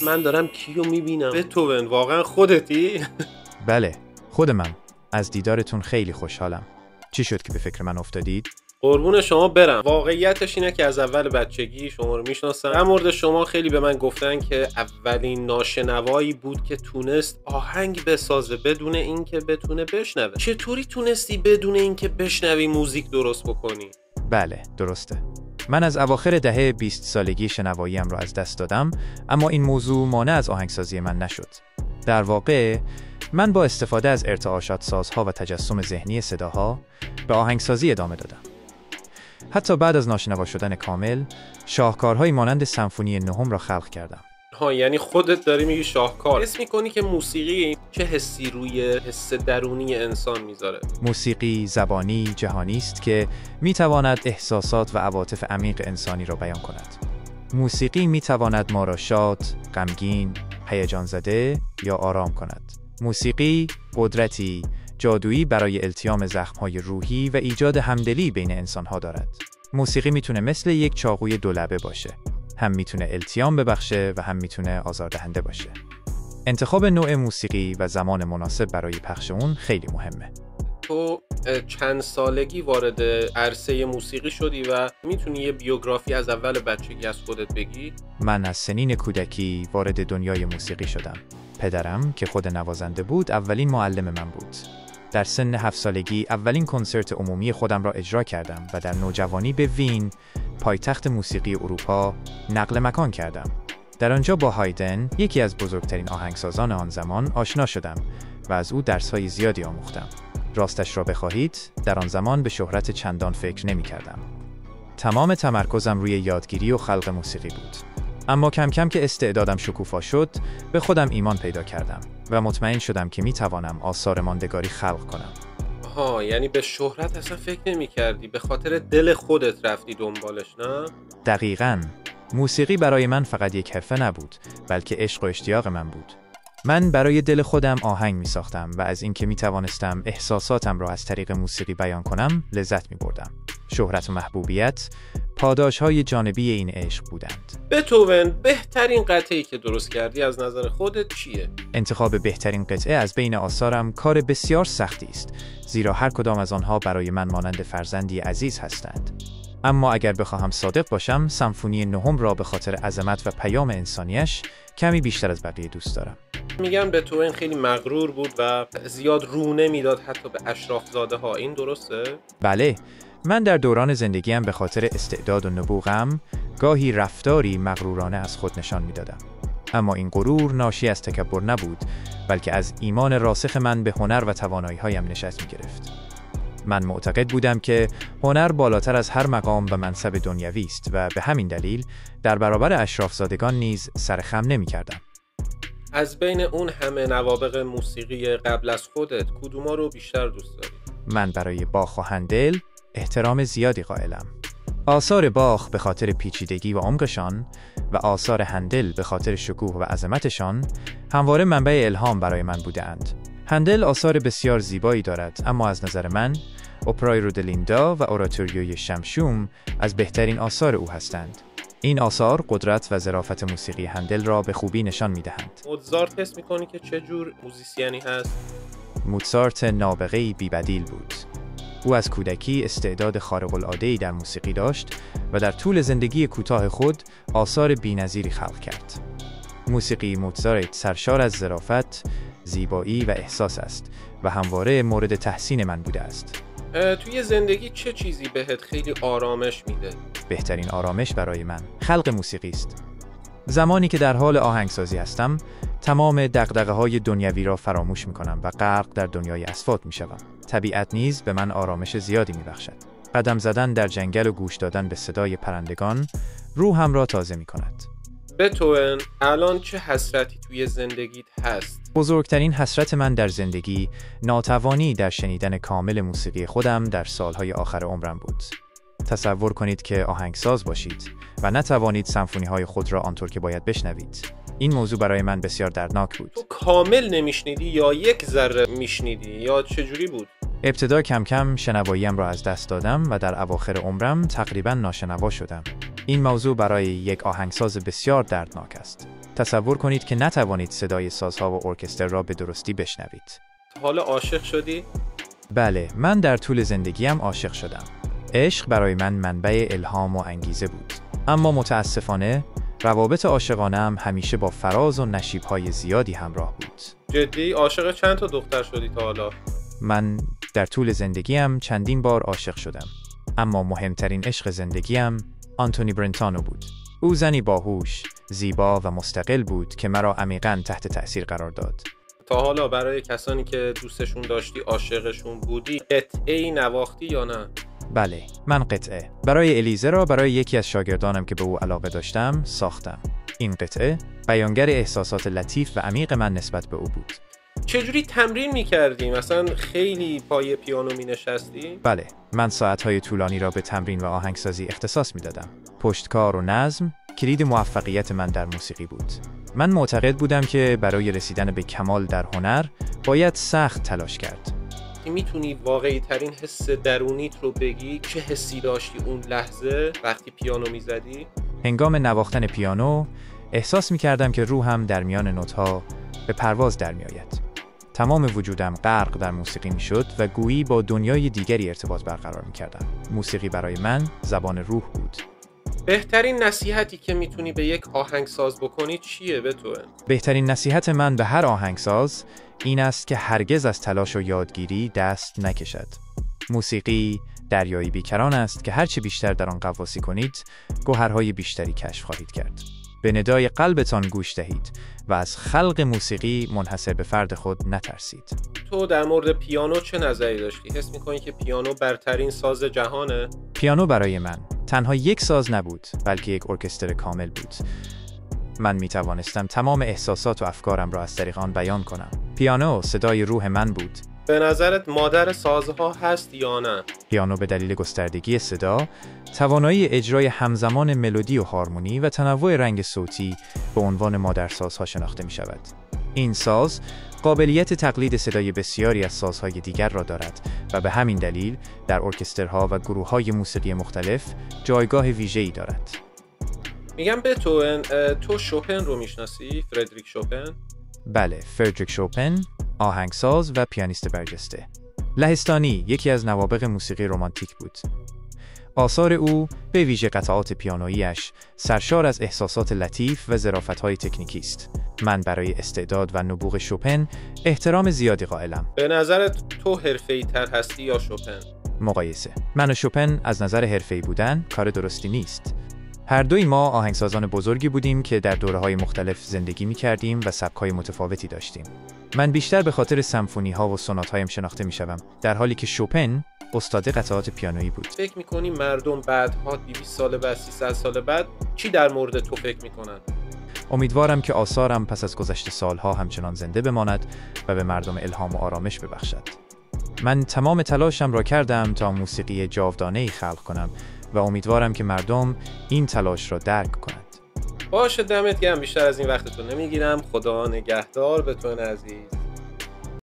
من دارم کیو میبینم؟ بتوون واقعا خودتی؟ بله، خودمم. از دیدارتون خیلی خوشحالم. چی شد که به فکر من افتادید؟ قربون شما برم. واقعیتش اینه که از اول بچگی شما رو میشناسم. در مورد شما خیلی به من گفتن که اولین ناشنوایی بود که تونست آهنگ بسازه بدون اینکه بتونه بشنوه. چطوری تونستی بدون اینکه بشنوی موزیک درست بکنی؟ بله، درسته. من از اواخر دهه 20 سالگی شنواییم رو از دست دادم، اما این موضوع مانع از آهنگسازی من نشد. در واقع من با استفاده از ارتعاشات سازها و تجسم ذهنی صداها به آهنگسازی ادامه دادم. حتی بعد از ناشنوا شدن کامل، شاهکارهایی مانند سمفونی نهم را خلق کردم. یعنی خودت داری میگی شاهکار. حس میکنی که موسیقی چه حسی روی حس درونی انسان میذاره؟ موسیقی زبانی جهانی است که میتواند احساسات و عواطف عمیق انسانی را بیان کند. موسیقی میتواند ما را شاد، غمگین، هیجان زده یا آرام کند. موسیقی قدرتی جادویی برای التیام زخم‌های روحی و ایجاد همدلی بین انسان‌ها دارد. موسیقی میتونه مثل یک چاقوی دولبه باشه. هم میتونه التیام ببخشه و هم میتونه آزاردهنده باشه. انتخاب نوع موسیقی و زمان مناسب برای پخش اون خیلی مهمه. تو چند سالگی وارد عرصه موسیقی شدی و میتونی یه بیوگرافی از اول بچگی از خودت بگی؟ من از سنین کودکی وارد دنیای موسیقی شدم. پدرم که خود نوازنده بود اولین معلم من بود. در سن 7 سالگی اولین کنسرت عمومی خودم را اجرا کردم و در نوجوانی به وین، پایتخت موسیقی اروپا، نقل مکان کردم. در آنجا با هایدن، یکی از بزرگترین آهنگسازان آن زمان، آشنا شدم و از او درس‌های زیادی آموختم. راستش را بخواهید، در آن زمان به شهرت چندان فکر نمی‌کردم. تمام تمرکزم روی یادگیری و خلق موسیقی بود. اما کم کم که استعدادم شکوفا شد، به خودم ایمان پیدا کردم و مطمئن شدم که می‌توانم آثار ماندگاری خلق کنم. یعنی به شهرت اصلا فکر نمی‌کردی، به خاطر دل خودت رفتی دنبالش، نه؟ دقیقاً. موسیقی برای من فقط یک حرفه نبود، بلکه عشق و اشتیاق من بود. من برای دل خودم آهنگ می ساختم و از اینکه می توانستم احساساتم را از طریق موسیقی بیان کنم لذت می بردم. شهرت و محبوبیت پاداش‌های جانبی این عشق بودند. بتوون بهترین قطعه‌ای که درست کردی از نظر خودت چیه؟ انتخاب بهترین قطعه از بین آثارم کار بسیار سختی است، زیرا هر کدام از آنها برای من مانند فرزندی عزیز هستند. اما اگر بخواهم صادق باشم، سمفونی نهم را به خاطر عظمت و پیام انسانیش کمی بیشتر از بقیه دوست دارم. میگم بتوون خیلی مغرور بود و زیاد رو نمیداد حتی به اشراف‌زاده ها. این درسته؟ بله، من در دوران زندگیم به خاطر استعداد و نبوغم گاهی رفتاری مغرورانه از خود نشان میدادم. اما این غرور ناشی از تکبر نبود، بلکه از ایمان راسخ من به هنر و توانایی‌هایم نشأت می‌گرفت. من معتقد بودم که هنر بالاتر از هر مقام و منصب دنیوی است و به همین دلیل در برابر اشراف‌زادگان نیز سر خم نمی‌کردم. از بین اون همه نوابغ موسیقی قبل از خودت کدوما رو بیشتر دوست داری؟ من برای باخ و هندل احترام زیادی قائلم. آثار باخ به خاطر پیچیدگی و عمقشان و آثار هندل به خاطر شکوه و عظمتشان همواره منبع الهام برای من بودند. هندل آثار بسیار زیبایی دارد، اما از نظر من اپرای رودلیندا و اوراتوریوی شمشوم از بهترین آثار او هستند. این آثار قدرت و ظرافت موسیقی هندل را به خوبی نشان می‌دهند. موزارت حس می‌کنی که چه جور موزیسیانی هست؟ موزارت نابغه‌ای بی‌بدیل بود. او از کودکی استعداد خارق‌العاده‌ای در موسیقی داشت و در طول زندگی کوتاه خود آثار بی‌نظیری خلق کرد. موسیقی موزارت سرشار از ظرافت، زیبایی و احساس است و همواره مورد تحسین من بوده است. توی زندگی چه چیزی بهت خیلی آرامش میده؟ بهترین آرامش برای من خلق موسیقی است. زمانی که در حال آهنگسازی هستم، تمام دغدغه‌های دنیوی را فراموش می‌کنم و غرق در دنیای اصوات می‌شوم. طبیعت نیز به من آرامش زیادی می‌بخشد. قدم زدن در جنگل و گوش دادن به صدای پرندگان روحم را تازه می‌کند. بتوون الان چه حسرتی توی زندگیت هست؟ بزرگترین حسرت من در زندگی ناتوانی در شنیدن کامل موسیقی خودم در سالهای آخر عمرم بود. تصور کنید که آهنگساز باشید و نتوانید سمفونی‌های خود را آنطور که باید بشنوید. این موضوع برای من بسیار دردناک بود. تو کامل نمیشنیدی یا یک ذره میشنیدی یا چجوری بود؟ ابتدا کم کم شنواییم را از دست دادم و در اواخر عمرم تقریباً ناشنوا شدم. این موضوع برای یک آهنگساز بسیار دردناک است. تصور کنید که نتوانید صدای سازها و ارکستر را به درستی بشنوید. حالا عاشق شدی؟ بله، من در طول زندگیم عاشق شدم. عشق برای من منبع الهام و انگیزه بود. اما متاسفانه روابط عاشقانه‌ام همیشه با فراز و نشیب‌های زیادی همراه بود. جدی عاشق چند تا دختر شدی تا حالا؟ من در طول زندگیم چندین بار عاشق شدم. اما مهمترین عشق زندگیم آنتونی برنتانو بود. او زنی باهوش، زیبا و مستقل بود که مرا عمیقاً تحت تأثیر قرار داد. تا حالا برای کسانی که دوستشون داشتی عاشقشون بودی قطعه‌ای نواختی یا نه؟ بله، من قطعه برای الیزه را برای یکی از شاگردانم که به او علاقه داشتم ساختم. این قطعه بیانگر احساسات لطیف و عمیق من نسبت به او بود. چجوری تمرین می‌کردی؟ مثلا خیلی پای پیانو می‌نشستی؟ بله، من ساعت‌های طولانی را به تمرین و آهنگسازی اختصاص می‌دادم. پشتکار و نظم کلید موفقیت من در موسیقی بود. من معتقد بودم که برای رسیدن به کمال در هنر باید سخت تلاش کرد. میتونی واقعی ترین حس درونیت رو بگی؟ چه حسی داشتی اون لحظه وقتی پیانو میزدی؟ هنگام نواختن پیانو احساس می‌کردم که روحم در میان نوت‌ها به پرواز در می‌آید. تمام وجودم غرق در موسیقی می‌شد و گویی با دنیای دیگری ارتباط برقرار می‌کردم. موسیقی برای من زبان روح بود. بهترین نصیحتی که میتونی به یک آهنگساز بکنی چیه بتوئن؟ بهترین نصیحت من به هر آهنگساز این است که هرگز از تلاش و یادگیری دست نکشد. موسیقی دریایی بیکران است که هرچه بیشتر در آن غواصی کنید، گوهرهای بیشتری کشف خواهید کرد. به ندای قلبتان گوش دهید و از خلق موسیقی منحصر به فرد خود نترسید. تو در مورد پیانو چه نظری داشتی؟ حس می‌کنی که پیانو برترین ساز جهانه؟ پیانو برای من تنها یک ساز نبود، بلکه یک ارکستر کامل بود. من می توانستم تمام احساسات و افکارم را از طریق آن بیان کنم. پیانو صدای روح من بود. به نظرت مادر سازها هست یا نه؟ پیانو به دلیل گستردگی صدا، توانایی اجرای همزمان ملودی و هارمونی و تنوع رنگ صوتی به عنوان مادرسازها شناخته می شود. این ساز قابلیت تقلید صدای بسیاری از سازهای دیگر را دارد و به همین دلیل در ارکسترها و گروه‌های موسیقی مختلف جایگاه ویژه‌ای دارد. میگم بتوئن، تو شوپن رو میشناسی؟ فردریک شوپن؟ بله، فردریک شوپن، آهنگساز و پیانیست برجسته. لهستانی یکی از نوابغ موسیقی رمانتیک بود. آثار او به ویژه قطعات پیانویی‌اش سرشار از احساسات لطیف و ظرافت‌های تکنیکی است. من برای استعداد و نبوغ شوپن احترام زیادی قائلم. به نظرت تو حرفه‌ای‌تر هستی یا شوپن؟ مقایسه. من و شوپن از نظر حرفه‌ای بودن کار درستی نیست. هر دوی ما آهنگسازان بزرگی بودیم که در دوره‌های مختلف زندگی می‌کردیم و سبک‌های متفاوتی داشتیم. من بیشتر به خاطر سمفونی‌ها و سونات‌هایم شناخته می‌شوم، در حالی که شوپن استاد قطعات پیانویی بود. فکر می‌کنی مردم بعدها 200 سال بعد، 300 سال بعد چی در مورد تو فکر می‌کنن؟ امیدوارم که آثارم پس از گذشت سالها همچنان زنده بماند و به مردم الهام و آرامش ببخشد. من تمام تلاشم را کردم تا موسیقی جاودانه‌ای خلق کنم و امیدوارم که مردم این تلاش را درک کنند. باشه، دمت گرم. بیشتر از این وقتتون نمیگیرم. خدا نگهدار بتوئن عزیز.